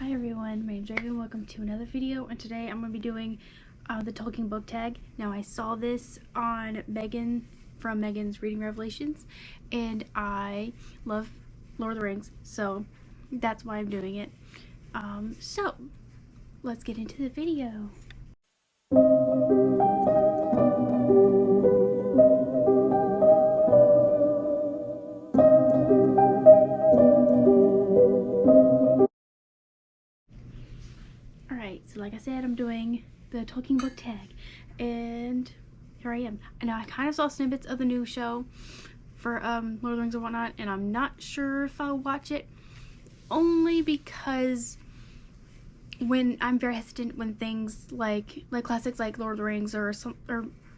Hi everyone, my name's Dragon. Welcome to another video, and today I'm going to be doing the Tolkien Booktag. Now I saw this on Megan from Megan's Reading Revelations, and I love Lord of the Rings, so that's why I'm doing it. So let's get into the video. Alright, so like I said, I'm doing the Tolkien Booktag, and here I am. And now I kind of saw snippets of the new show for Lord of the Rings and whatnot, and I'm not sure if I'll watch it, only because when I'm very hesitant when things like classics like Lord of the Rings or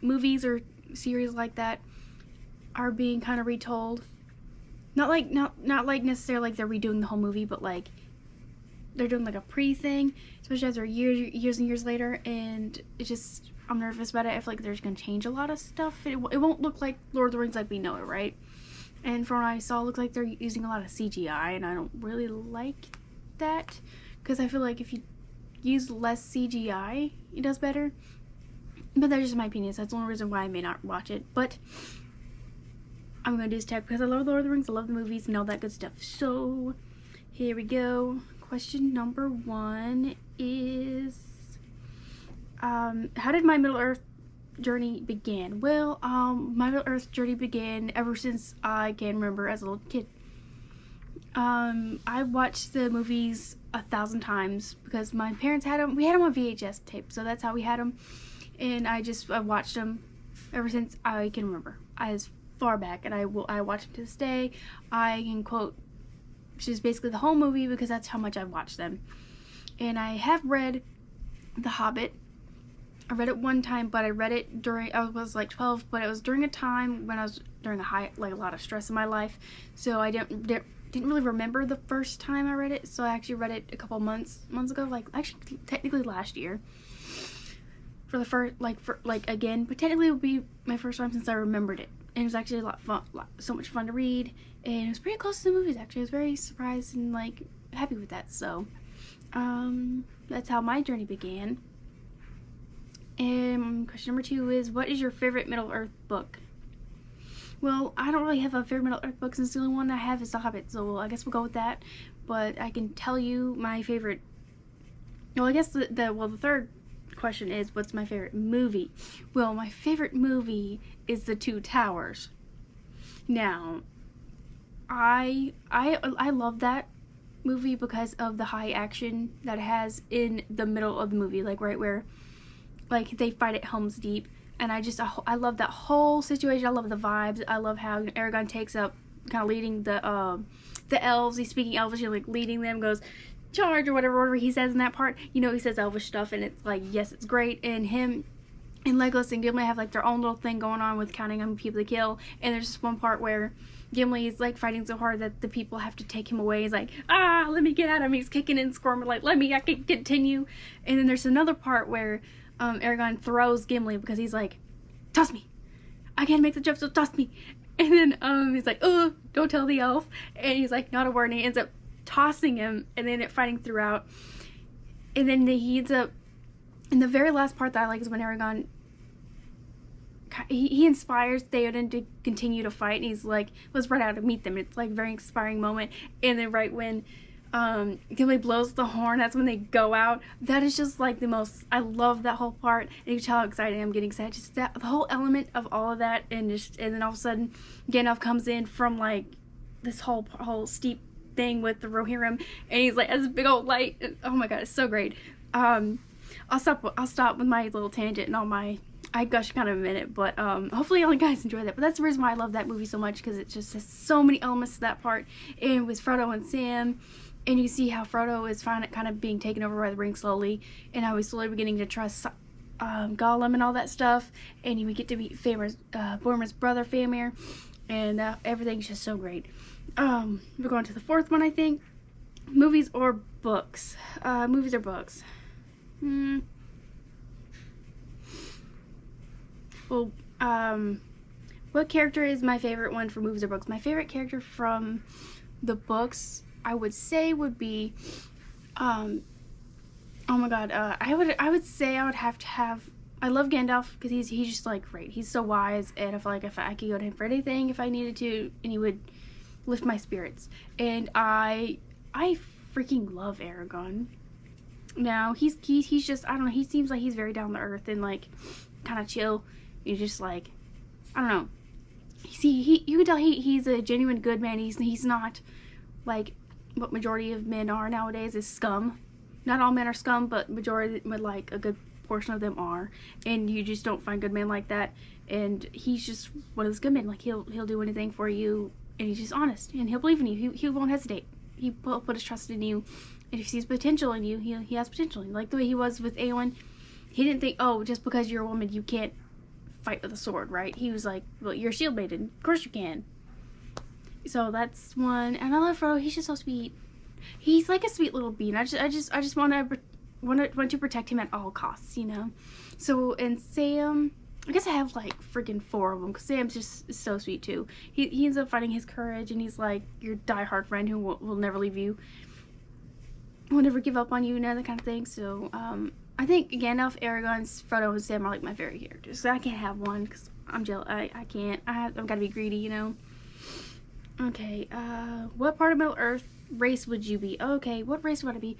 movies or series like that are being kind of retold. Not like necessarily like they're redoing the whole movie, but like they're doing like a pre-thing, especially as they're years and years later, and it's just, I'm nervous about it. I feel like they're just gonna change a lot of stuff. It won't look like Lord of the Rings like we know it, right? And from what I saw, it looks like they're using a lot of CGI, and I don't really like that, because I feel like if you use less CGI, it does better. But that's just my opinion, so that's the only reason why I may not watch it. But I'm gonna do this tag because I love Lord of the Rings, I love the movies and all that good stuff. So here we go. Question number 1 is, how did my Middle-earth journey begin? Well, my Middle-earth journey began ever since I can remember as a little kid. I watched the movies 1,000 times because my parents had them. We had them on VHS tape, so that's how we had them. And I watched them ever since I can remember, as far back, and I watch them to this day. I can quote just basically the whole movie because that's how much I've watched them. And I have read The Hobbit. I read it one time, but I read it during, I was like 12, but it was during a time when I was during a lot of stress in my life, so I didn't really remember the first time I read it. So I actually read it a couple months ago, like actually technically last year, for the first, again, but technically it would be my first time since I remembered it. And it was actually a lot of fun, so much fun to read, and it was pretty close to the movies actually. I was very surprised and like happy with that. So that's how my journey began. And question number 2 is, what is your favorite Middle-earth book? Well, I don't really have a favorite Middle-earth book since the only one I have is The Hobbit, so I guess we'll go with that. But I can tell you my favorite, well, I guess the third question is, what's my favorite movie? Well, my favorite movie is The Two Towers. Now, I love that movie because of the high action that it has in the middle of the movie, like right where like they fight at Helm's Deep, and I love that whole situation. I love the vibes. I love how Aragorn takes up kind of leading the elves. He's speaking Elvish, like leading them, goes charge or whatever he says in that part. You know, he says Elvish stuff, and it's like, yes, it's great. And him and Legolas and Gimli have like their own little thing going on with counting how many people they kill. And there's just one part where Gimli is like fighting so hard that the people have to take him away. He's like, let me get at him. He's kicking and squirming like, I can continue. And then there's another part where Aragorn throws Gimli because he's like, toss me. I can't make the jump, so toss me. And then he's like, oh, don't tell the elf. And he's like, not a word. And he ends up tossing him, and then fighting throughout. And then he ends up, in the very last part that I like is when Aragorn, he inspires Theoden to continue to fight, and he's like, let's run out and meet them. It's like a very inspiring moment. And then right when Gimli blows the horn, that's when they go out. That is just like the most, I love that whole part, and you can tell how excited I am, getting excited, just that, the whole element of all of that. And then all of a sudden Gandalf comes in from like this whole steep thing with the Rohirrim, and he's like, as a big old light. Oh my god, it's so great. I'll stop with my little tangent and all my, I gush kind of a minute, but hopefully all you guys enjoy that. But that's the reason why I love that movie so much, because it just has so many elements to that part. And with Frodo and Sam, and you see how Frodo is kind of being taken over by the ring slowly, and how he's slowly beginning to trust Gollum and all that stuff. And we get to meet Boromir's brother Faramir, and everything's just so great. We're going to the 4th one, I think. Movies or books? Movies or books? Well, what character is my favorite one for movies or books? My favorite character from the books, I would say, would be Um, oh my god, I would say I would have to have. I love Gandalf because he's just like great. He's so wise, and I feel like if I could go to him for anything, if I needed to, and he would lift my spirits. And I freaking love Aragorn. Now he's just, I don't know. He seems like he's very down to earth and like kind of chill. He's just like, I don't know. See, you can tell he's a genuine good man. He's not like what majority of men are nowadays, is scum. Not all men are scum, but like a good portion of them are, and you just don't find good men like that. And he's just one of those good men. Like he'll do anything for you, and he's just honest, and he'll believe in you. He won't hesitate. He will put his trust in you, and if he sees potential in you, he has potential. Like the way he was with Aowen, he didn't think, oh, just because you're a woman you can't fight with a sword, right? He was like, well, you're a shield maiden, of course you can. So that's one. And I love Frodo. He's just so sweet. He's like a sweet little bean. I just want to protect him at all costs, you know. So, and Sam, I guess I have like freaking 4 of them because Sam's just so sweet too. He ends up finding his courage, and he's like your diehard friend who will never leave you, will never give up on you, and that kind of thing. So I think Gandalf, Aragorn, Frodo, and Sam are like my favorite characters. So I can't have one because I'm jealous. I can't. I've got to be greedy, you know. Okay, what part of Middle Earth race would you be? Okay, what race would I be?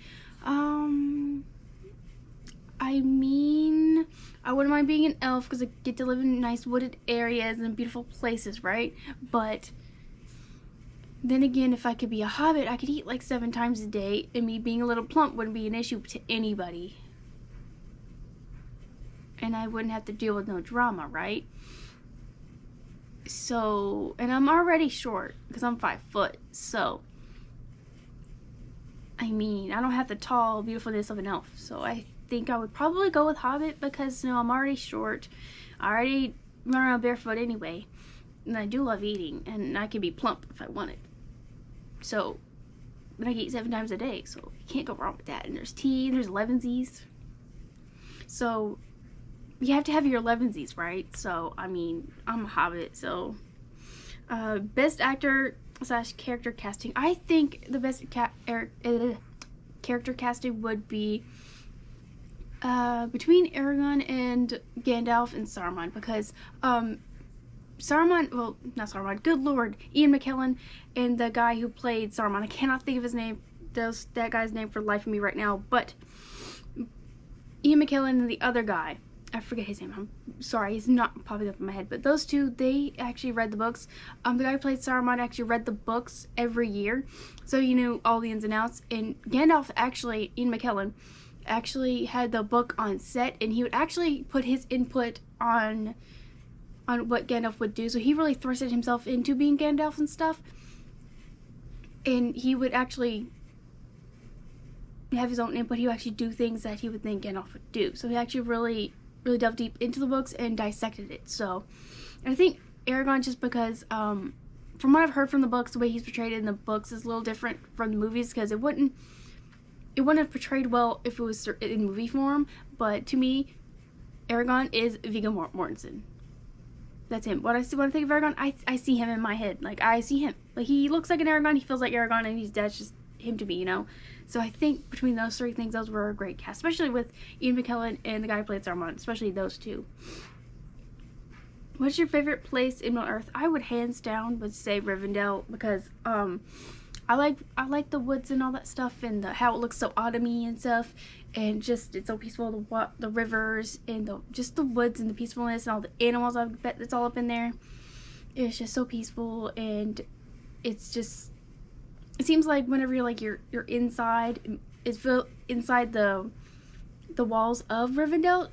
I mean, I wouldn't mind being an elf because I get to live in nice wooded areas and beautiful places, right? But then again, if I could be a hobbit, I could eat like 7 times a day, and me being a little plump wouldn't be an issue to anybody. And I wouldn't have to deal with no drama, right? So, and I'm already short because I'm 5 foot, so I mean, I don't have the tall beautifulness of an elf. So I think I would probably go with hobbit because, you know, I'm already short. I already run around barefoot anyway, and I do love eating, and I can be plump if I wanted. So, but I can eat 7 times a day, so you can't go wrong with that. And there's tea, and there's lemonsies. So you have to have your lemonsies, right? So, I mean, I'm a hobbit, so best actor / character casting. I think the best character casting would be between Aragorn and Gandalf and Saruman, because Saruman, well, not Saruman, good lord, Ian McKellen and the guy who played Saruman, I cannot think of his name, that guy's name for the life of me right now, but Ian McKellen and the other guy, I forget his name, I'm sorry, he's not popping up in my head, but those two, they actually read the books. The guy who played Saruman actually read the books every year, so you knew all the ins and outs. And Gandalf, actually, Ian McKellen, actually had the book on set, and he would actually put his input on what Gandalf would do, so he really thrusted himself into being Gandalf and stuff, and he would actually have his own input. He would actually do things that he would think Gandalf would do, so he actually really delved deep into the books and dissected it. So, and I think Aragorn, just because from what I've heard from the books, the way he's portrayed in the books is a little different from the movies, because it wouldn't have portrayed well if it was in movie form. But to me, Aragorn is Viggo Mortensen. That's him. When I think of Aragorn, I see him in my head. Like, I see him. Like, he looks like an Aragorn, he feels like Aragorn, and that's just him to me, you know? So I think between those 3 things, those were a great cast, especially with Ian McKellen and the guy who played Saruman, especially those 2. What's your favorite place in Middle Earth? I would hands down would say Rivendell, because I like the woods and all that stuff, and how it looks so autumny and stuff, and just it's so peaceful. The rivers and just the woods and the peacefulness and all the animals. I bet that's all up in there. It's just so peaceful, and it's just, it seems like whenever you're inside, it's inside the walls of Rivendell,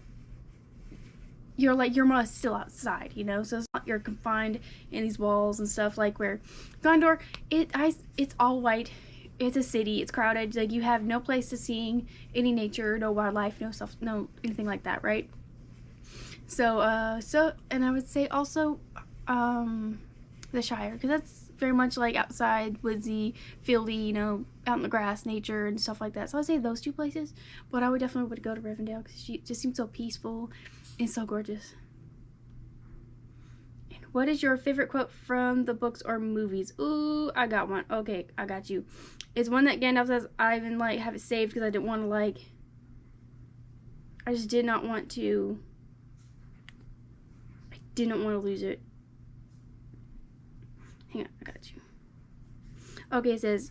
you're more still outside, you know, so it's not you're confined in these walls and stuff, like where Gondor, it's all white, it's a city, it's crowded, like you have no place to seeing any nature, no wildlife, no anything like that, right? So and I would say also the Shire, because that's very much like outside, woodsy, fieldy, you know, out in the grass, nature and stuff like that. So I'd say those 2 places, but I would definitely go to Rivendell because she just seems so peaceful and so gorgeous. And What is your favorite quote from the books or movies? Ooh, I got one. Okay, I got you. It's one that Gandalf says. I even like have it saved because I didn't want to like. I just did not want to. I didn't want to lose it. Hang on, I got you. Okay, it says,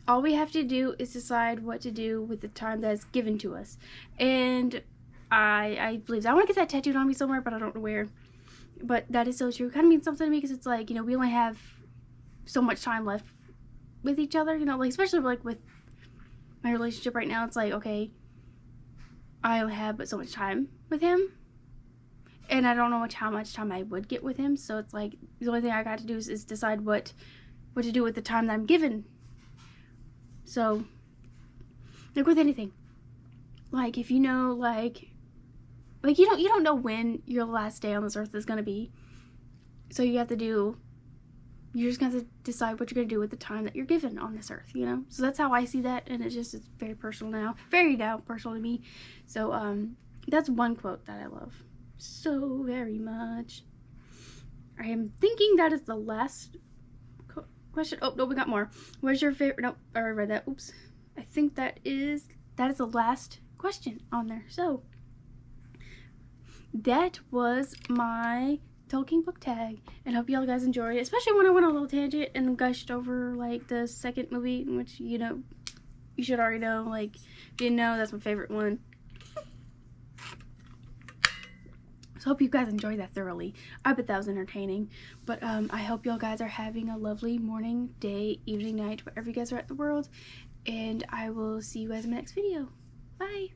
all we have to do is decide what to do with the time that is given to us. And I believe that. I want to get that tattooed on me somewhere, but I don't know where. But that is so true. It kind of means something to me because it's like, you know, we only have so much time left with each other, you know, like, especially like with my relationship right now. It's like, okay, I only have but so much time with him, and I don't know how much time I would get with him. So it's like the only thing I got to do is decide what to do with the time that I'm given. So like with anything, like if you know, like you don't know when your last day on this earth is gonna be, so you're just gonna have to decide what you're gonna do with the time that you're given on this earth, you know. So that's how I see that, and it's very personal now, personal to me. So that's one quote that I love so very much. I am thinking that is the last question. Oh no, we got more. Where's your favorite? Nope, I already read that. Oops. I think that is the last question on there. So that was my Tolkien book tag, and hope y'all guys enjoyed it, especially when I went on a little tangent and gushed over like the second movie, which, you know, you should already know. Like, if you didn't know, that's my favorite one. So hope you guys enjoyed that thoroughly. I bet that was entertaining. But I hope y'all guys are having a lovely morning, day, evening, night, wherever you guys are at in the world, and I will see you guys in my next video. Bye.